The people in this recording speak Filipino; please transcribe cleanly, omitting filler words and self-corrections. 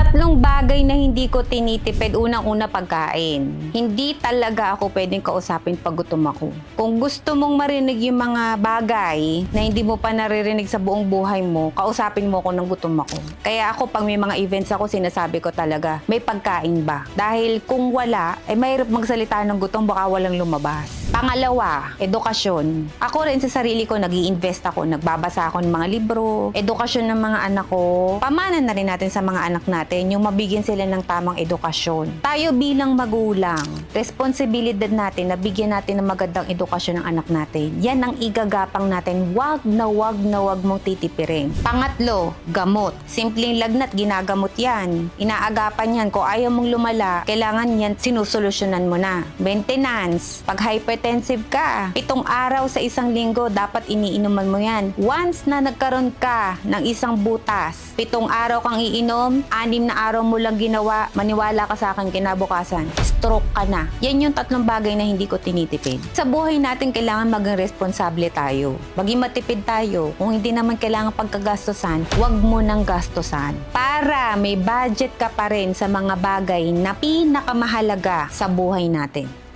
Tatlong bagay na hindi ko tinitipid, unang-una pagkain. Hindi talaga ako pwedeng kausapin pag gutom ako. Kung gusto mong marinig yung mga bagay na hindi mo pa naririnig sa buong buhay mo, kausapin mo ako ng gutom ako. Kaya ako pag may mga events ako, sinasabi ko talaga, may pagkain ba? Dahil kung wala, mahirap magsalita ng gutom, baka walang lumabas. Pangalawa, edukasyon. Ako rin sa sarili ko, nag-i-invest ako, nagbabasa ako ng mga libro, edukasyon ng mga anak ko. Pamana na rin natin sa mga anak natin, yung mabigyan sila ng tamang edukasyon. Tayo bilang magulang, responsibilidad natin na bigyan natin ng magandang edukasyon ng anak natin. Yan ang igagapang natin, wag na wag mong titipirin. Pangatlo, gamot. Simpleng lagnat, ginagamot yan. Inaagapan yan. Kung ayaw mong lumala, kailangan yan, sinusolusyonan mo na. Maintenance. Pag hypertensive ka, 7 araw sa isang linggo, dapat iniinuman mo yan. Once na nagkaroon ka ng isang butas, 7 araw kang iinom, 6 na araw mo lang ginawa, maniwala ka sa akin, kinabukasan, stroke ka na. Yan yung 3 bagay na hindi ko tinitipid. Sa buhay natin, kailangan maging responsable tayo. Maging matipid tayo. Kung hindi naman kailangan pagkagastosan, wag mo nang gastosan. Para may budget ka pa rin sa mga bagay na pinakamahalaga sa buhay natin.